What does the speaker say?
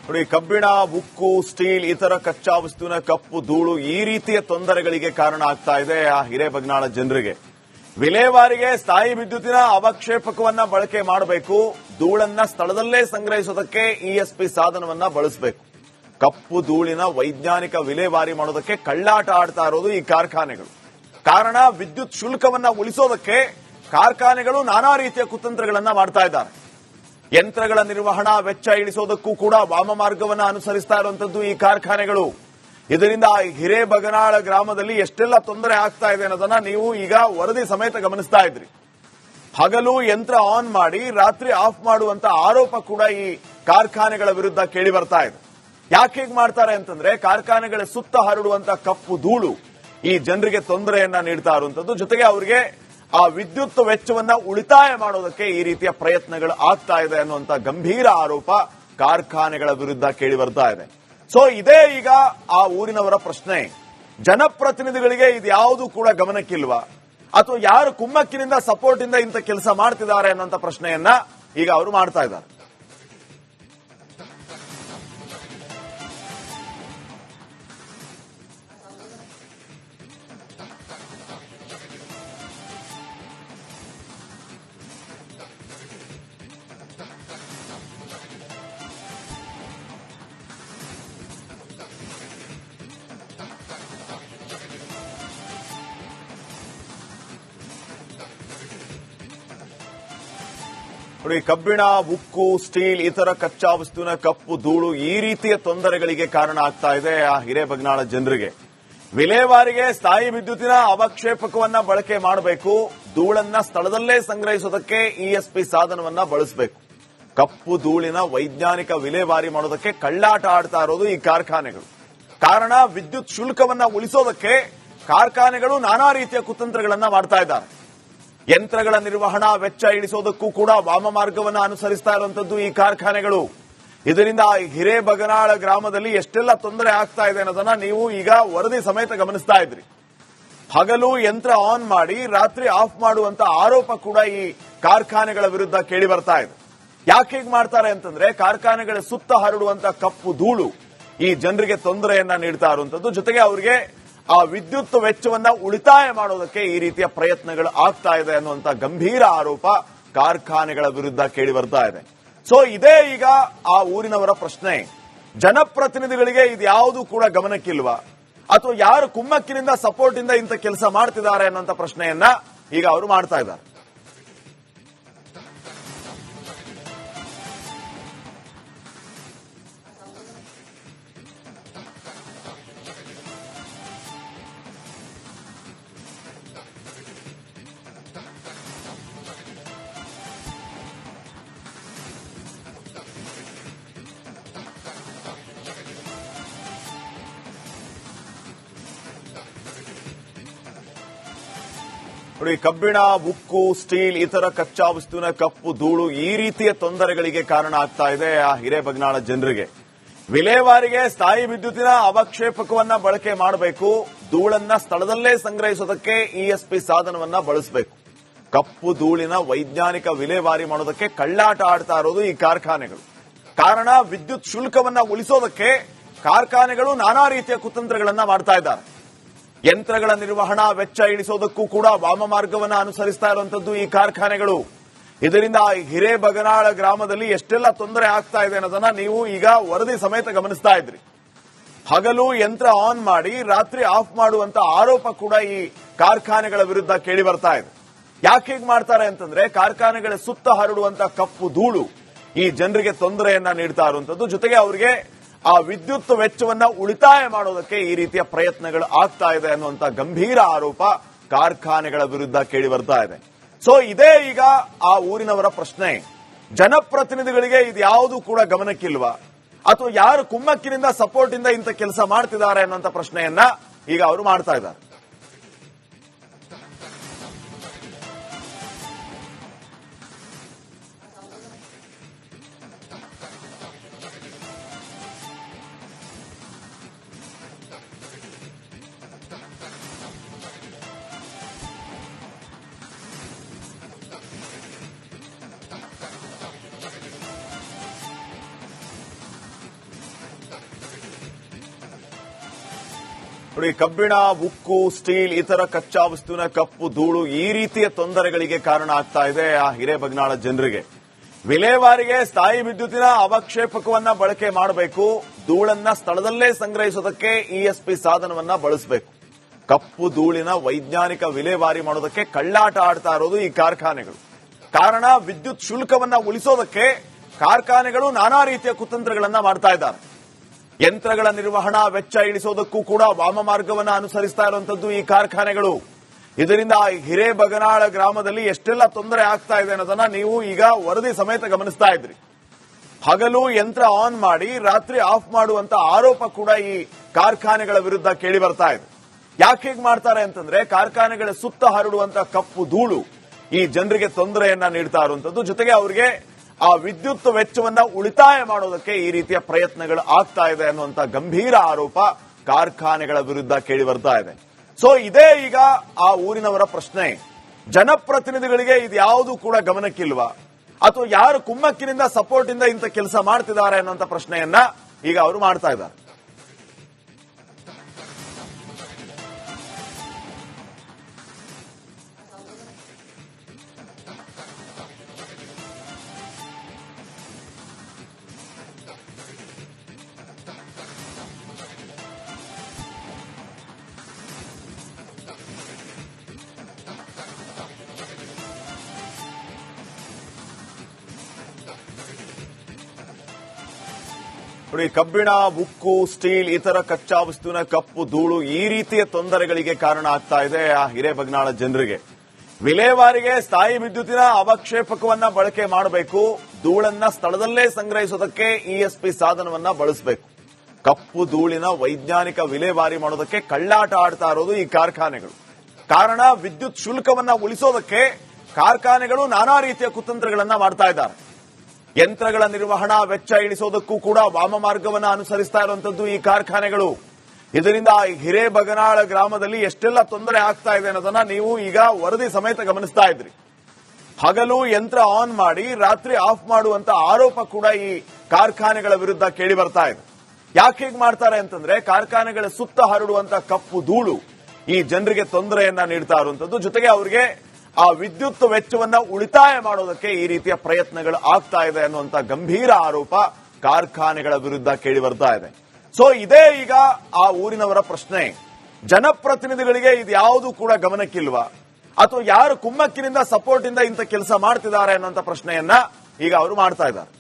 ನೋಡಿ, ಕಬ್ಬಿಣ, ಉಕ್ಕು, ಸ್ಟೀಲ್ ಇತರ ಕಚ್ಚಾ ವಸ್ತುವಿನ ಕಪ್ಪು ಧೂಳು ಈ ರೀತಿಯ ತೊಂದರೆಗಳಿಗೆ ಕಾರಣ ಆಗ್ತಾ ಇದೆ ಆ ಹಿರೇಬಗನಾಳ ಜನರಿಗೆ. ವಿಲೇವಾರಿಗೆ ಸ್ಥಾಯಿ ವಿದ್ಯುತ್ತಿನ ಅವಕ್ಷೇಪಕವನ್ನ ಬಳಕೆ ಮಾಡಬೇಕು. ಧೂಳನ್ನ ಸ್ಥಳದಲ್ಲೇ ಸಂಗ್ರಹಿಸೋದಕ್ಕೆ ಇಎಸ್ಪಿ ಸಾಧನವನ್ನ ಬಳಸಬೇಕು. ಕಪ್ಪು ಧೂಳಿನ ವೈಜ್ಞಾನಿಕ ವಿಲೇವಾರಿ ಮಾಡೋದಕ್ಕೆ ಕಳ್ಳಾಟ ಆಡ್ತಾ ಇರೋದು ಈ ಕಾರ್ಖಾನೆಗಳು. ಕಾರಣ, ವಿದ್ಯುತ್ ಶುಲ್ಕವನ್ನ ಉಳಿಸೋದಕ್ಕೆ ಕಾರ್ಖಾನೆಗಳು ನಾನಾ ರೀತಿಯ ಕುತಂತ್ರಗಳನ್ನ ಮಾಡ್ತಾ ಇದ್ದಾರೆ. ಯಂತ್ರಗಳ ನಿರ್ವಹಣಾ ವೆಚ್ಚ ಇಳಿಸೋದಕ್ಕೂ ಕೂಡ ವಾಮಮಾರ್ಗವನ್ನು ಅನುಸರಿಸ್ತಾ ಇರುವಂತದ್ದು ಈ ಕಾರ್ಖಾನೆಗಳು. ಇದರಿಂದ ಹಿರೇಬಗನಾಳ ಗ್ರಾಮದಲ್ಲಿ ಎಷ್ಟೆಲ್ಲ ತೊಂದರೆ ಆಗ್ತಾ ಇದೆ ಅನ್ನೋದನ್ನ ನೀವು ಈಗ ವರದಿ ಸಮೇತ ಗಮನಿಸ್ತಾ ಇದ್ರಿ. ಹಗಲು ಯಂತ್ರ ಆನ್ ಮಾಡಿ ರಾತ್ರಿ ಆಫ್ ಮಾಡುವಂತ ಆರೋಪ ಕೂಡ ಈ ಕಾರ್ಖಾನೆಗಳ ವಿರುದ್ಧ ಕೇಳಿ ಬರ್ತಾ ಇದೆ. ಯಾಕೆ ಹೀಗೆ ಮಾಡ್ತಾರೆ ಅಂತಂದ್ರೆ, ಕಾರ್ಖಾನೆಗಳ ಸುತ್ತ ಹರಡುವಂತ ಕಪ್ಪು ಧೂಳು ಈ ಜನರಿಗೆ ತೊಂದರೆಯನ್ನ ನೀಡ್ತಾ ಇರುವಂತದ್ದು. ಜೊತೆಗೆ ಅವರಿಗೆ ಆ ವಿದ್ಯುತ್ ವೆಚ್ಚವನ್ನ ಉಳಿತಾಯ ಮಾಡೋದಕ್ಕೆ ಈ ರೀತಿಯ ಪ್ರಯತ್ನಗಳು ಆಗ್ತಾ ಇದೆ ಅನ್ನುವಂತ ಗಂಭೀರ ಆರೋಪ ಕಾರ್ಖಾನೆಗಳ ವಿರುದ್ಧ ಕೇಳಿ ಬರ್ತಾ ಇದೆ. ಸೊ ಇದೇ ಈಗ ಆ ಊರಿನವರ ಪ್ರಶ್ನೆ. ಜನಪ್ರತಿನಿಧಿಗಳಿಗೆ ಇದ್ಯಾವುದು ಕೂಡ ಗಮನಕ್ಕಿಲ್ವಾ, ಅಥವಾ ಯಾರು ಕುಮ್ಮಕ್ಕಿನಿಂದ ಸಪೋರ್ಟ್ ಇಂದ ಇಂಥ ಕೆಲಸ ಮಾಡ್ತಿದ್ದಾರೆ ಅನ್ನುವಂತ ಪ್ರಶ್ನೆಯನ್ನ ಈಗ ಅವರು ಮಾಡ್ತಾ ಇದ್ದಾರೆ. ನೋಡಿ, ಕಬ್ಬಿಣ, ಉಕ್ಕು, ಸ್ಟೀಲ್ ಇತರ ಕಚ್ಚಾ ವಸ್ತುವಿನ ಕಪ್ಪು ಧೂಳು ಈ ರೀತಿಯ ತೊಂದರೆಗಳಿಗೆ ಕಾರಣ ಆಗ್ತಾ ಇದೆ ಆ ಹಿರೇಬಗನಾಳ ಜನರಿಗೆ. ವಿಲೇವಾರಿಗೆ ಸ್ಥಾಯಿ ವಿದ್ಯುತ್ತಿನ ಅವಕ್ಷೇಪಕವನ್ನ ಬಳಕೆ ಮಾಡಬೇಕು. ಧೂಳನ್ನ ಸ್ಥಳದಲ್ಲೇ ಸಂಗ್ರಹಿಸೋದಕ್ಕೆ ಇಎಸ್ಪಿ ಸಾಧನವನ್ನ ಬಳಸಬೇಕು. ಕಪ್ಪು ಧೂಳಿನ ವೈಜ್ಞಾನಿಕ ವಿಲೇವಾರಿ ಮಾಡೋದಕ್ಕೆ ಕಳ್ಳಾಟ ಆಡ್ತಾ ಇರೋದು ಈ ಕಾರ್ಖಾನೆಗಳು. ಕಾರಣ, ವಿದ್ಯುತ್ ಶುಲ್ಕವನ್ನ ಉಳಿಸೋದಕ್ಕೆ ಕಾರ್ಖಾನೆಗಳು ನಾನಾ ರೀತಿಯ ಕುತಂತ್ರಗಳನ್ನ ಮಾಡ್ತಾ ಇದ್ದಾರೆ. ಯಂತ್ರಗಳ ನಿರ್ವಹಣಾ ವೆಚ್ಚ ಇಳಿಸೋದಕ್ಕೂ ಕೂಡ ವಾಮಮಾರ್ಗವನ್ನು ಅನುಸರಿಸ್ತಾ ಇರುವಂತದ್ದು ಈ ಕಾರ್ಖಾನೆಗಳು. ಇದರಿಂದ ಹಿರೇಬಗನಾಳ ಗ್ರಾಮದಲ್ಲಿ ಎಷ್ಟೆಲ್ಲ ತೊಂದರೆ ಆಗ್ತಾ ಇದೆ ಅನ್ನೋದನ್ನ ನೀವು ಈಗ ವರದಿ ಸಮೇತ ಗಮನಿಸ್ತಾ ಇದ್ರಿ. ಹಗಲು ಯಂತ್ರ ಆನ್ ಮಾಡಿ ರಾತ್ರಿ ಆಫ್ ಮಾಡುವಂತ ಆರೋಪ ಕೂಡ ಈ ಕಾರ್ಖಾನೆಗಳ ವಿರುದ್ಧ ಕೇಳಿ ಬರ್ತಾ ಇದೆ. ಯಾಕೆ ಹೀಗೆ ಮಾಡ್ತಾರೆ ಅಂತಂದ್ರೆ, ಕಾರ್ಖಾನೆಗಳ ಸುತ್ತ ಹರಡುವಂತ ಕಪ್ಪು ಧೂಳು ಈ ಜನರಿಗೆ ತೊಂದರೆಯನ್ನ ನೀಡ್ತಾ ಇರುವಂತದ್ದು. ಜೊತೆಗೆ ಅವರಿಗೆ ಆ ವಿದ್ಯುತ್ ವೆಚ್ಚವನ್ನ ಉಳಿತಾಯ ಮಾಡೋದಕ್ಕೆ ಈ ರೀತಿಯ ಪ್ರಯತ್ನಗಳು ಆಗ್ತಾ ಇದೆ ಅನ್ನುವಂತ ಗಂಭೀರ ಆರೋಪ ಕಾರ್ಖಾನೆಗಳ ವಿರುದ್ಧ ಕೇಳಿ ಬರ್ತಾ ಇದೆ. ಸೊ ಇದೇ ಈಗ ಆ ಊರಿನವರ ಪ್ರಶ್ನೆ. ಜನಪ್ರತಿನಿಧಿಗಳಿಗೆ ಇದ್ಯಾವುದು ಕೂಡ ಗಮನಕ್ಕಿಲ್ವಾ, ಅಥವಾ ಯಾರು ಕುಮ್ಮಕ್ಕಿನಿಂದ ಸಪೋರ್ಟ್ ಇಂದ ಇಂಥ ಕೆಲಸ ಮಾಡ್ತಿದ್ದಾರೆ ಅನ್ನುವಂತ ಪ್ರಶ್ನೆಯನ್ನ ಈಗ ಅವರು ಮಾಡ್ತಾ ಇದ್ದಾರೆ. ನೋಡಿ, ಕಬ್ಬಿಣ, ಉಕ್ಕು, ಸ್ಟೀಲ್ ಇತರ ಕಚ್ಚಾ ವಸ್ತುವಿನ ಕಪ್ಪು ಧೂಳು ಈ ರೀತಿಯ ತೊಂದರೆಗಳಿಗೆ ಕಾರಣ ಆಗ್ತಾ ಇದೆ ಆ ಹಿರೇಬಗನಾಳ ಜನರಿಗೆ. ವಿಲೇವಾರಿಗೆ ಸ್ಥಾಯಿ ವಿದ್ಯುತ್ತಿನ ಅವಕ್ಷೇಪಕವನ್ನ ಬಳಕೆ ಮಾಡಬೇಕು. ಧೂಳನ್ನ ಸ್ಥಳದಲ್ಲೇ ಸಂಗ್ರಹಿಸೋದಕ್ಕೆ ಇಎಸ್ಪಿ ಸಾಧನವನ್ನ ಬಳಸಬೇಕು. ಕಪ್ಪು ಧೂಳಿನ ವೈಜ್ಞಾನಿಕ ವಿಲೇವಾರಿ ಮಾಡೋದಕ್ಕೆ ಕಳ್ಳಾಟ ಆಡ್ತಾ ಇರೋದು ಈ ಕಾರ್ಖಾನೆಗಳು. ಕಾರಣ, ವಿದ್ಯುತ್ ಶುಲ್ಕವನ್ನ ಉಳಿಸೋದಕ್ಕೆ ಕಾರ್ಖಾನೆಗಳು ನಾನಾ ರೀತಿಯ ಕುತಂತ್ರಗಳನ್ನ ಮಾಡ್ತಾ ಇದ್ದಾರೆ. ಯಂತ್ರಗಳ ನಿರ್ವಹಣಾ ವೆಚ್ಚ ಇಳಿಸೋದಕ್ಕೂ ಕೂಡ ವಾಮಮಾರ್ಗವನ್ನು ಅನುಸರಿಸ್ತಾ ಇರುವಂತದ್ದು ಈ ಕಾರ್ಖಾನೆಗಳು. ಇದರಿಂದ ಹಿರೇಬಗನಾಳ ಗ್ರಾಮದಲ್ಲಿ ಎಷ್ಟೆಲ್ಲ ತೊಂದರೆ ಆಗ್ತಾ ಇದೆ ಅನ್ನೋದನ್ನ ನೀವು ಈಗ ವರದಿ ಸಮೇತ ಗಮನಿಸ್ತಾ ಇದ್ರಿ. ಹಗಲು ಯಂತ್ರ ಆನ್ ಮಾಡಿ ರಾತ್ರಿ ಆಫ್ ಮಾಡುವಂತ ಆರೋಪ ಕೂಡ ಈ ಕಾರ್ಖಾನೆಗಳ ವಿರುದ್ಧ ಕೇಳಿ ಬರ್ತಾ ಇದೆ. ಯಾಕೆ ಹೀಗೆ ಮಾಡ್ತಾರೆ ಅಂತಂದ್ರೆ, ಕಾರ್ಖಾನೆಗಳ ಸುತ್ತ ಹರಡುವಂತ ಕಪ್ಪು ಧೂಳು ಈ ಜನರಿಗೆ ತೊಂದರೆಯನ್ನ ನೀಡ್ತಾ ಇರುವಂತದ್ದು. ಜೊತೆಗೆ ಅವರಿಗೆ ಆ ವಿದ್ಯುತ್ ವೆಚ್ಚವನ್ನ ಉಳಿತಾಯ ಮಾಡೋದಕ್ಕೆ ಈ ರೀತಿಯ ಪ್ರಯತ್ನಗಳು ಆಗ್ತಾ ಇದೆ ಅನ್ನುವಂತ ಗಂಭೀರ ಆರೋಪ ಕಾರ್ಖಾನೆಗಳ ವಿರುದ್ಧ ಕೇಳಿ ಬರ್ತಾ ಇದೆ. ಸೊ ಇದೇ ಈಗ ಆ ಊರಿನವರ ಪ್ರಶ್ನೆ. ಜನಪ್ರತಿನಿಧಿಗಳಿಗೆ ಇದ್ಯಾವುದು ಕೂಡ ಗಮನಕ್ಕಿಲ್ವಾ, ಅಥವಾ ಯಾರು ಕುಮ್ಮಕ್ಕಿನಿಂದ ಸಪೋರ್ಟ್ ಇಂದ ಇಂಥ ಕೆಲಸ ಮಾಡ್ತಿದ್ದಾರೆ ಅನ್ನುವಂತ ಪ್ರಶ್ನೆಯನ್ನ ಈಗ ಅವರು ಮಾಡ್ತಾ ಇದ್ದಾರೆ. ನೋಡಿ, ಕಬ್ಬಿಣ, ಉಕ್ಕು, ಸ್ಟೀಲ್ ಇತರ ಕಚ್ಚಾ ವಸ್ತುವಿನ ಕಪ್ಪು ಧೂಳು ಈ ರೀತಿಯ ತೊಂದರೆಗಳಿಗೆ ಕಾರಣ ಆಗ್ತಾ ಇದೆ ಆ ಹಿರೇಬಗನಾಳ ಜನರಿಗೆ. ವಿಲೇವಾರಿಗೆ ಸ್ಥಾಯಿ ವಿದ್ಯುತ್ತಿನ ಅವಕ್ಷೇಪಕವನ್ನ ಬಳಕೆ ಮಾಡಬೇಕು. ಧೂಳನ್ನ ಸ್ಥಳದಲ್ಲೇ ಸಂಗ್ರಹಿಸೋದಕ್ಕೆ ಇಎಸ್ಪಿ ಸಾಧನವನ್ನ ಬಳಸಬೇಕು. ಕಪ್ಪು ಧೂಳಿನ ವೈಜ್ಞಾನಿಕ ವಿಲೇವಾರಿ ಮಾಡೋದಕ್ಕೆ ಕಳ್ಳಾಟ ಆಡ್ತಾ ಇರೋದು ಈ ಕಾರ್ಖಾನೆಗಳು. ಕಾರಣ, ವಿದ್ಯುತ್ ಶುಲ್ಕವನ್ನ ಉಳಿಸೋದಕ್ಕೆ ಕಾರ್ಖಾನೆಗಳು ನಾನಾ ರೀತಿಯ ಕುತಂತ್ರಗಳನ್ನ ಮಾಡ್ತಾ ಇದ್ದಾರೆ. ಯಂತ್ರಗಳ ನಿರ್ವಹಣಾ ವೆಚ್ಚ ಇಳಿಸೋದಕ್ಕೂ ಕೂಡ ವಾಮಮಾರ್ಗವನ್ನು ಅನುಸರಿಸ್ತಾ ಇರುವಂತದ್ದು ಈ ಕಾರ್ಖಾನೆಗಳು. ಇದರಿಂದ ಹಿರೇಬಗನಾಳ ಗ್ರಾಮದಲ್ಲಿ ಎಷ್ಟೆಲ್ಲ ತೊಂದರೆ ಆಗ್ತಾ ಇದೆ ಅನ್ನೋದನ್ನ ನೀವು ಈಗ ವರದಿ ಸಮೇತ ಗಮನಿಸ್ತಾ ಇದ್ರಿ. ಹಗಲು ಯಂತ್ರ ಆನ್ ಮಾಡಿ ರಾತ್ರಿ ಆಫ್ ಮಾಡುವಂತ ಆರೋಪ ಕೂಡ ಈ ಕಾರ್ಖಾನೆಗಳ ವಿರುದ್ಧ ಕೇಳಿ ಬರ್ತಾ ಇದೆ. ಯಾಕೆ ಹೀಗೆ ಮಾಡ್ತಾರೆ ಅಂತಂದ್ರೆ, ಕಾರ್ಖಾನೆಗಳ ಸುತ್ತ ಹರಡುವಂತ ಕಪ್ಪು ಧೂಳು ಈ ಜನರಿಗೆ ತೊಂದರೆಯನ್ನ ನೀಡ್ತಾ ಇರುವಂತದ್ದು, ಜೊತೆಗೆ ಅವರಿಗೆ ಆ ವಿದ್ಯುತ್ ವೆಚ್ಚವನ್ನ ಉಳಿತಾಯ ಮಾಡೋದಕ್ಕೆ ಈ ರೀತಿಯ ಪ್ರಯತ್ನಗಳು ಆಗ್ತಾ ಇದೆ ಅನ್ನುವಂತ ಗಂಭೀರ ಆರೋಪ ಕಾರ್ಖಾನೆಗಳ ವಿರುದ್ಧ ಕೇಳಿ ಬರ್ತಾ ಇದೆ. ಸೊ ಇದೇ ಈಗ ಆ ಊರಿನವರ ಪ್ರಶ್ನೆ. ಜನಪ್ರತಿನಿಧಿಗಳಿಗೆ ಇದ್ಯಾವುದು ಕೂಡ ಗಮನಕ್ಕಿಲ್ವಾ, ಅಥವಾ ಯಾರು ಕುಮ್ಮಕ್ಕಿನಿಂದ ಸಪೋರ್ಟ್ ಇಂದ ಇಂಥ ಕೆಲಸ ಮಾಡ್ತಿದ್ದಾರೆ ಅನ್ನುವಂತ ಪ್ರಶ್ನೆಯನ್ನ ಈಗ ಅವರು ಮಾಡ್ತಾ ಇದ್ದಾರೆ. ನೋಡಿ, ಕಬ್ಬಿಣ, ಉಕ್ಕು, ಸ್ಟೀಲ್ ಇತರ ಕಚ್ಚಾ ವಸ್ತುವಿನ ಕಪ್ಪು ಧೂಳು ಈ ರೀತಿಯ ತೊಂದರೆಗಳಿಗೆ ಕಾರಣ ಆಗ್ತಾ ಇದೆ ಆ ಹಿರೇಬಗನಾಳ ಜನರಿಗೆ. ವಿಲೇವಾರಿಗೆ ಸ್ಥಾಯಿ ವಿದ್ಯುತ್ತಿನ ಅವಕ್ಷೇಪಕವನ್ನ ಬಳಕೆ ಮಾಡಬೇಕು. ಧೂಳನ್ನ ಸ್ಥಳದಲ್ಲೇ ಸಂಗ್ರಹಿಸೋದಕ್ಕೆ ಇಎಸ್ಪಿ ಸಾಧನವನ್ನ ಬಳಸಬೇಕು. ಕಪ್ಪು ಧೂಳಿನ ವೈಜ್ಞಾನಿಕ ವಿಲೇವಾರಿ ಮಾಡೋದಕ್ಕೆ ಕಳ್ಳಾಟ ಆಡ್ತಾ ಇರೋದು ಈ ಕಾರ್ಖಾನೆಗಳು. ಕಾರಣ, ವಿದ್ಯುತ್ ಶುಲ್ಕವನ್ನ ಉಳಿಸೋದಕ್ಕೆ ಕಾರ್ಖಾನೆಗಳು ನಾನಾ ರೀತಿಯ ಕುತಂತ್ರಗಳನ್ನ ಮಾಡ್ತಾ ಇದ್ದಾರೆ. ಯಂತ್ರಗಳ ನಿರ್ವಹಣಾ ವೆಚ್ಚ ಇಳಿಸೋದಕ್ಕೂ ಕೂಡ ವಾಮಮಾರ್ಗವನ್ನು ಅನುಸರಿಸ್ತಾ ಇರುವಂತದ್ದು ಈ ಕಾರ್ಖಾನೆಗಳು. ಇದರಿಂದ ಹಿರೇಬಗನಾಳ ಗ್ರಾಮದಲ್ಲಿ ಎಷ್ಟೆಲ್ಲ ತೊಂದರೆ ಆಗ್ತಾ ಇದೆ ಅನ್ನೋದನ್ನ ನೀವು ಈಗ ವರದಿ ಸಮೇತ ಗಮನಿಸ್ತಾ ಇದ್ರಿ. ಹಗಲು ಯಂತ್ರ ಆನ್ ಮಾಡಿ ರಾತ್ರಿ ಆಫ್ ಮಾಡುವಂತ ಆರೋಪ ಕೂಡ ಈ ಕಾರ್ಖಾನೆಗಳ ವಿರುದ್ಧ ಕೇಳಿ ಬರ್ತಾ ಇದೆ. ಯಾಕೆ ಹೀಗೆ ಮಾಡ್ತಾರೆ ಅಂತಂದ್ರೆ, ಕಾರ್ಖಾನೆಗಳ ಸುತ್ತ ಹರಡುವಂತ ಕಪ್ಪು ಧೂಳು ಈ ಜನರಿಗೆ ತೊಂದರೆಯನ್ನ ನೀಡ್ತಾ ಇರುವಂತದ್ದು, ಜೊತೆಗೆ ಅವರಿಗೆ ಆ ವಿದ್ಯುತ್ ವೆಚ್ಚವನ್ನ ಉಳಿತಾಯ ಮಾಡೋದಕ್ಕೆ ಈ ರೀತಿಯ ಪ್ರಯತ್ನಗಳು ಆಗ್ತಾ ಇದೆ ಅನ್ನುವಂತ ಗಂಭೀರ ಆರೋಪ ಕಾರ್ಖಾನೆಗಳ ವಿರುದ್ಧ ಕೇಳಿ ಬರ್ತಾ ಇದೆ. ಸೊ ಇದೇ ಈಗ ಆ ಊರಿನವರ ಪ್ರಶ್ನೆ. ಜನಪ್ರತಿನಿಧಿಗಳಿಗೆ ಇದ್ಯಾವುದು ಕೂಡ ಗಮನಕ್ಕಿಲ್ವಾ, ಅಥವಾ ಯಾರು ಕುಮ್ಮಕ್ಕಿನಿಂದ ಸಪೋರ್ಟ್ ಇಂದ ಇಂಥ ಕೆಲಸ ಮಾಡ್ತಿದ್ದಾರೆ ಅನ್ನುವಂತ ಪ್ರಶ್ನೆಯನ್ನ ಈಗ ಅವರು ಮಾಡ್ತಾ ಇದ್ದಾರೆ.